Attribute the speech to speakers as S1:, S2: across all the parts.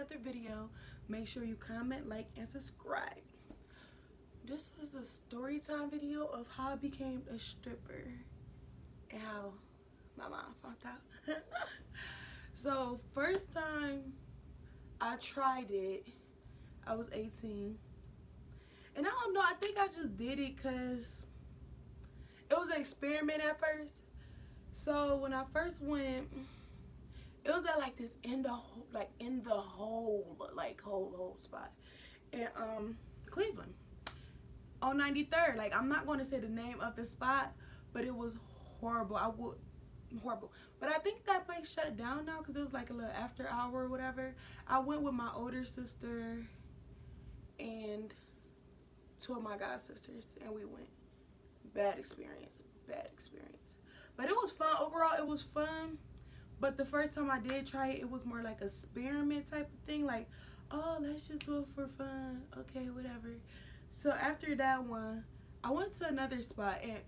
S1: another video. Make sure you comment, like, and subscribe. This is a story time video of how I became a stripper and how my mom found out. So first time I tried it, I was 18. And I don't know, I think I just did it because it was an experiment at first. So when I first went, it was at like this in the whole spot in Cleveland on 93rd. Like, I'm not going to say the name of the spot, but it was horrible. Horrible. But I think that place shut down now because it was like a little after hour or whatever. I went with my older sister and two of my god sisters, and we went. Bad experience. But it was fun. Overall, it was fun. But the first time I did try it, it was more like a experiment type of thing. Like, oh, let's just do it for fun. Okay, whatever. So after that one, I went to another spot, and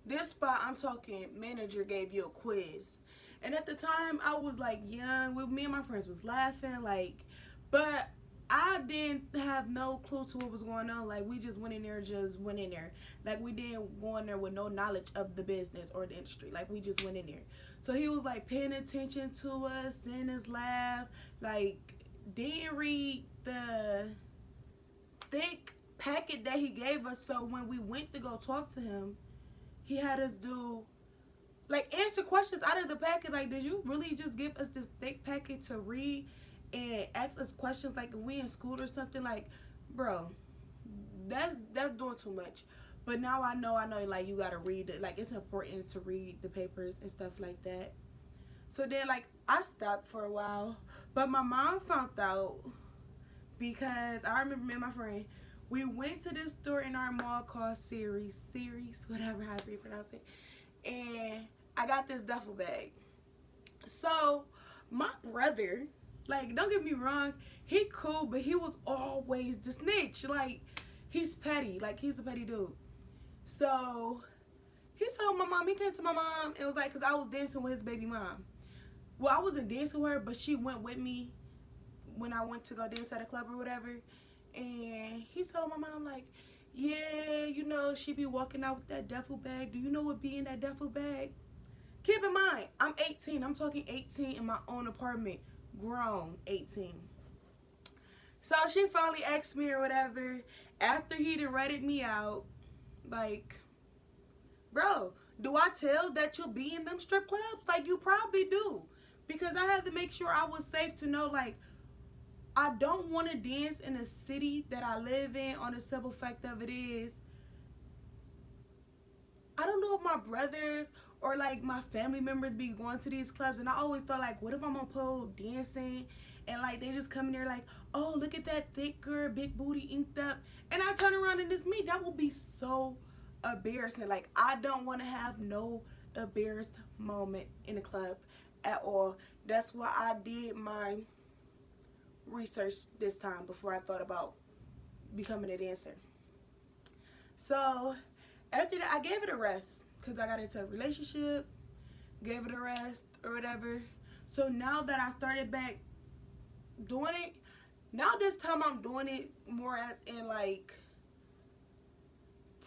S1: this spot, I'm talking, manager gave you a quiz. And at the time, I was like young. Me and my friends was laughing, like, but I didn't have no clue to what was going on. Like, we just went in there. Like, we didn't go in there with no knowledge of the business or the industry. Like, we just went in there. So he was like paying attention to us, seeing us laugh. Like, didn't read the thick packet that he gave us. So when we went to go talk to him, he had us do, like, answer questions out of the packet. Like, did you really just give us this thick packet to read and ask us questions like we in school or something? Like, bro, that's doing too much. But now I know, like, you gotta read it. Like, it's important to read the papers and stuff like that. So then, like, I stopped for a while, but my mom found out because I remember me and my friend, we went to this store in our mall called Ceres, whatever, however you pronounce it, and I got this duffel bag. So my brother, like, don't get me wrong, he cool, but he was always the snitch. Like, he's petty. Like, he's a petty dude. So he told my mom, he came to my mom, it was like, because I was dancing with his baby mom. Well, I wasn't dancing with her, but she went with me when I went to go dance at a club or whatever. And he told my mom, like, yeah, you know, she be walking out with that duffel bag. Do you know what be in that duffel bag? Keep in mind, I'm 18. I'm talking 18 in my own apartment. Grown 18. So she finally asked me or whatever, after he done ratted me out, like, bro, do I tell that you'll be in them strip clubs? Like, you probably do. Because I had to make sure I was safe to know, like, I don't want to dance in a city that I live in, on the simple fact of it is, I don't know if my brothers or like my family members be going to these clubs, and I always thought, like, what if I'm on pole dancing and like they just come in there like, oh, look at that thick girl, big booty, inked up, and I turn around and it's me. That would be so embarrassing. Like, I don't want to have no embarrassed moment in the club at all. That's why I did my research this time before I thought about becoming a dancer. So after that, I gave it a rest because I got into a relationship, gave it a rest or whatever. So now that I started back doing it, now this time I'm doing it more as in, like,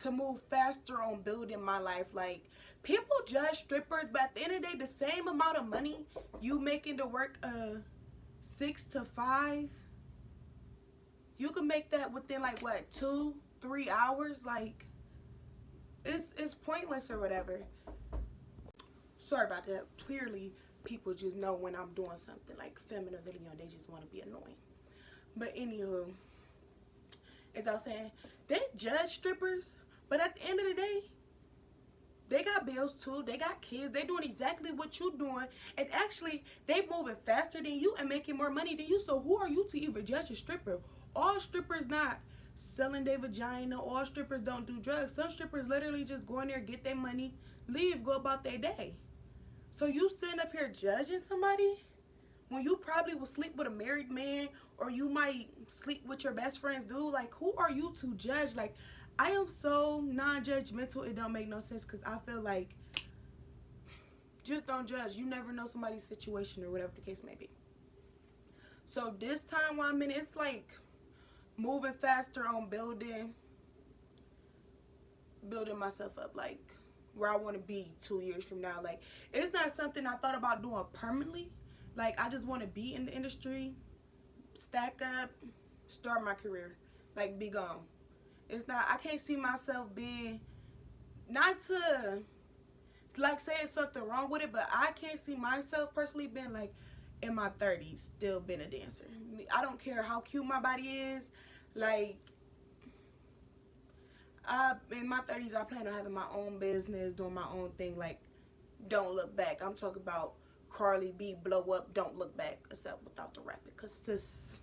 S1: to move faster on building my life. Like, people judge strippers, but at the end of the day, the same amount of money you making to work 6 to 5, you can make that within, like, what, 2-3 hours. Like, it's pointless or whatever. Sorry about that. Clearly people just know when I'm doing something like filming a video and they just want to be annoying. But anywho, as I was saying, they judge strippers, but at the end of the day, they got bills too. They got kids. They doing exactly what you doing, and actually they moving faster than you and making more money than you. So who are you to even judge a stripper? All strippers not selling their vagina. All strippers don't do drugs. Some strippers literally just go in there, get their money, leave, go about their day. So you sitting up here judging somebody when you probably will sleep with a married man, or you might sleep with your best friend's dude. Like, who are you to judge? Like, I am so non-judgmental, it don't make no sense, because I feel like, just don't judge. You never know somebody's situation or whatever the case may be. So this time while I'm in, it's like moving faster on building myself up, like where I want to be 2 years from now. Like, it's not something I thought about doing permanently. Like, I just want to be in the industry, stack up, start my career, like be gone. It's not, I can't see myself being, not to like saying something wrong with it, but I can't see myself personally being like in my 30s still being a dancer. I don't care how cute my body is. Like, in my 30s, I plan on having my own business, doing my own thing. Like, don't look back. I'm talking about Carly B, blow up, don't look back, except without the rapping. Because this,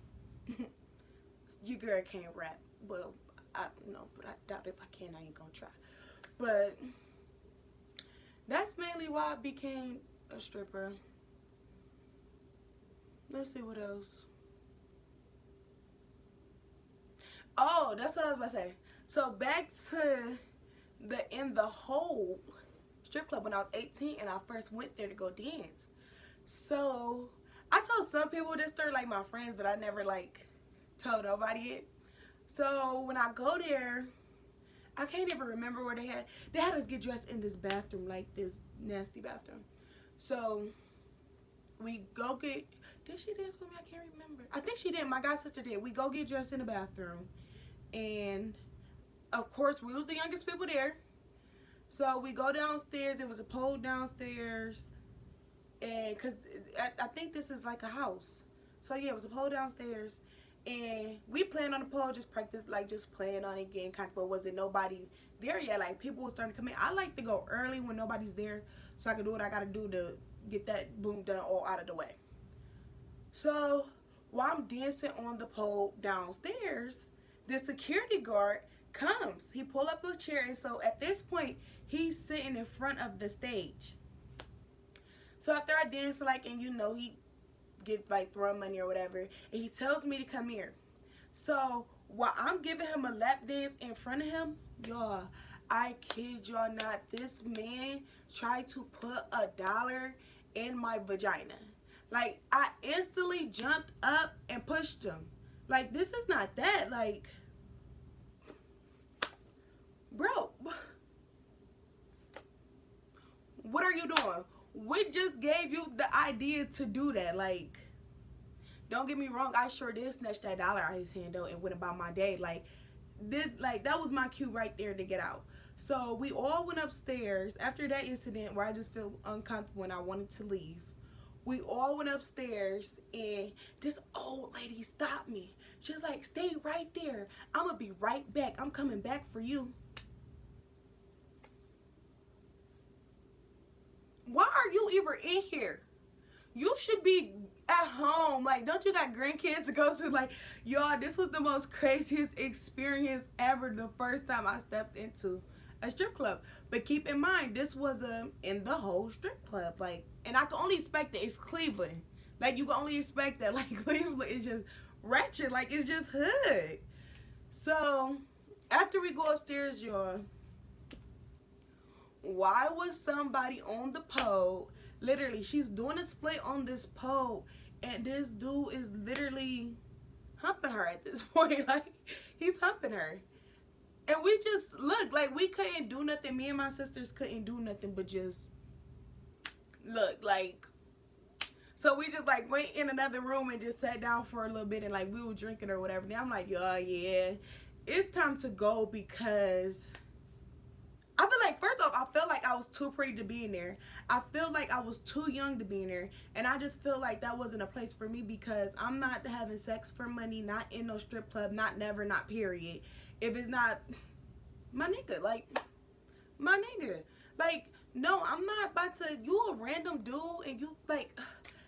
S1: your girl can't rap. Well, I don't know, but I doubt if I can, I ain't gonna try. But that's mainly why I became a stripper. Let's see what else. Oh, that's what I was about to say. So back to the In the Hole strip club when I was 18 and I first went there to go dance. So I told some people this story, like my friends, but I never like told nobody it. So when I go there, I can't even remember where they had us get dressed in this bathroom, like this nasty bathroom. So we go get, did she dance with me? I can't remember. I think she did. My god sister did. We go get dressed in the bathroom, and of course we was the youngest people there. So we go downstairs. It was a pole downstairs, and because I think this is like a house. So yeah, it was a pole downstairs, and we planned on the pole, just practice, like just playing on it, getting comfortable. Wasn't nobody there yet. Like, people were starting to come in. I like to go early when nobody's there, so I can do what I gotta do to get that boom done all out of the way. So while I'm dancing on the pole downstairs, the security guard comes. He pull up a chair, and so at this point he's sitting in front of the stage. So after I dance, like, and you know, he get like throwing money or whatever, and he tells me to come here. So while I'm giving him a lap dance in front of him, y'all, I kid y'all not, this man tried to put $1 in my vagina. Like, I instantly jumped up and pushed him. Like, this is not that. Like, bro, what are you doing? We just gave you the idea to do that. Like, don't get me wrong, I sure did snatch that dollar out of his hand though and went about my day. Like, this, like, that was my cue right there to get out. So we all went upstairs after that incident where I just felt uncomfortable and I wanted to leave. We all went upstairs, and this old lady stopped me. She was like, stay right there. I'm gonna be right back. I'm coming back for you. Why are you even in here? You should be at home. Like, don't you got grandkids to go to? Like, y'all, this was the most craziest experience ever the first time I stepped into a strip club. But keep in mind, this was a In the Hole strip club. Like, and I can only expect that it's Cleveland. Like, you can only expect that. Like, Cleveland is just ratchet. Like, it's just hood. So after we go upstairs, y'all, why was somebody on the pole? Literally, she's doing a split on this pole, and this dude is literally humping her at this point. Like, he's humping her. And we just, look, like, we couldn't do nothing. Me and my sisters couldn't do nothing but just look, like. So we just, like, went in another room and just sat down for a little bit, and, like, we were drinking or whatever. Then I'm like, oh, yeah, it's time to go, because I feel like, first off, I felt like I was too pretty to be in there. I feel like I was too young to be in there. And I just feel like that wasn't a place for me, because I'm not having sex for money, not in no strip club, not never, not period. If it's not my nigga, like, my nigga. Like, no, I'm not about to, you a random dude, and you, like,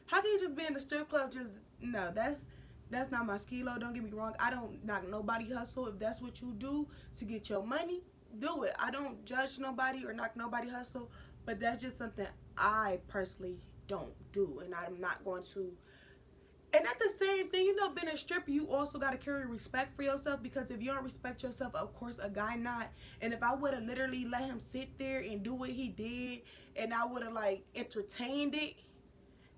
S1: how can you just be in the strip club just, no, that's not my skilo. Don't get me wrong. I don't knock nobody hustle. If that's what you do to get your money, do it. I don't judge nobody or knock nobody hustle, but that's just something I personally don't do, and I'm not going to. And at the same thing, you know, being a stripper, you also got to carry respect for yourself, because if you don't respect yourself, of course a guy not. And if I would have literally let him sit there and do what he did, and I would have, like, entertained it,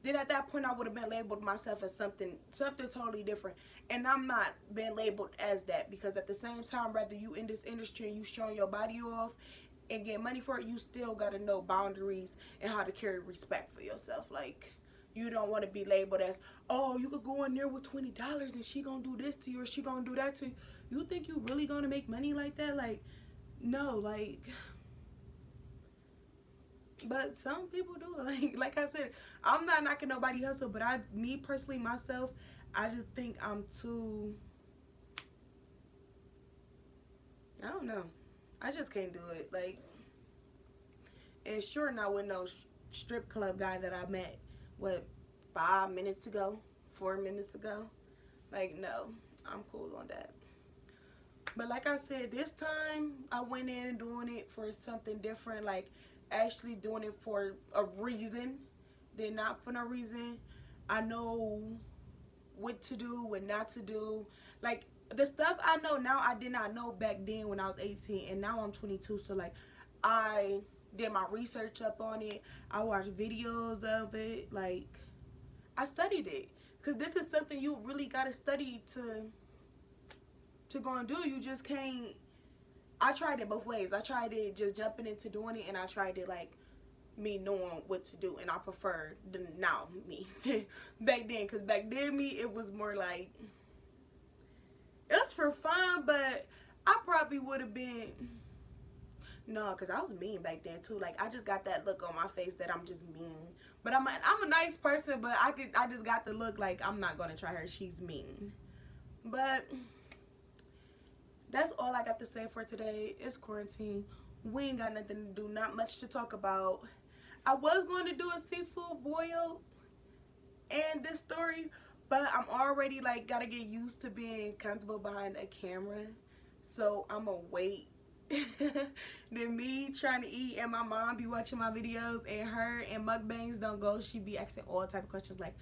S1: then at that point I would have been labeled myself as something totally different. And I'm not being labeled as that, because at the same time, whether you in this industry and you showing your body off and get money for it, you still got to know boundaries and how to carry respect for yourself. Like, you don't want to be labeled as, oh, you could go in there with $20 and she gonna do this to you or she gonna do that to you. You think you really gonna make money like that? Like, no. Like, but some people do. Like I said, I'm not knocking nobody hustle, but me personally, myself, I just think I'm too, I don't know, I just can't do it. Like, and sure, not with no strip club guy that I met, what, 5 minutes ago, 4 minutes ago. Like, no, I'm cool on that. But like I said, this time I went in and doing it for something different, like actually doing it for a reason, then not for no reason. I know what to do, what not to do. Like, the stuff I know now, I did not know back then when I was 18, and now I'm 22. So like, I did my research up on it. I watched videos of it. Like, I studied it, because this is something you really got to study to go and do. You just can't. I tried it both ways. I tried it just jumping into doing it, and I tried it like me knowing what to do, and I prefer the now me back then, because back then me, it was more like, it was for fun, but I probably would have been, no, because I was mean back then too. Like, I just got that look on my face that I'm just mean, but I'm a nice person, but I just got the look like I'm not gonna try her, she's mean. But that's all I got to say for today. It's quarantine. We ain't got nothing to do, not much to talk about. I was going to do a seafood boil and this story, but I'm already like gotta get used to being comfortable behind a camera. So I'm gonna wait. Then me trying to eat and my mom be watching my videos, and her and mukbangs don't go. She be asking all type of questions like,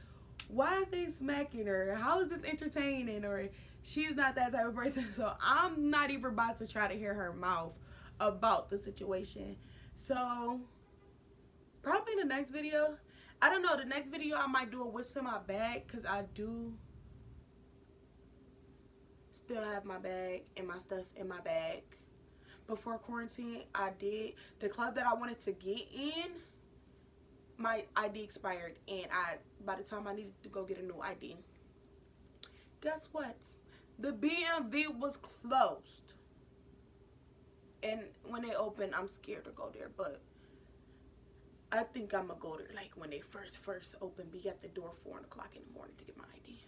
S1: why is they smacking her? How is this entertaining? Or she's not that type of person. So I'm not even about to try to hear her mouth about the situation. So probably in the next video, I don't know, the next video I might do a what's in my bag, because I do still have my bag and my stuff in my bag. Before quarantine, I did, the club that I wanted to get in, my ID expired, and by the time I needed to go get a new ID, guess what? The BMV was closed. And when they open, I'm scared to go there, but I think I'm gonna go there like when they first open, be at the door 4 o'clock in the morning to get my ID.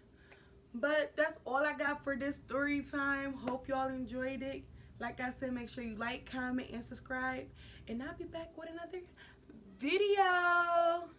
S1: But that's all I got for this story time. Hope y'all enjoyed it. Like I said, make sure you like, comment, and subscribe, and I'll be back with another video.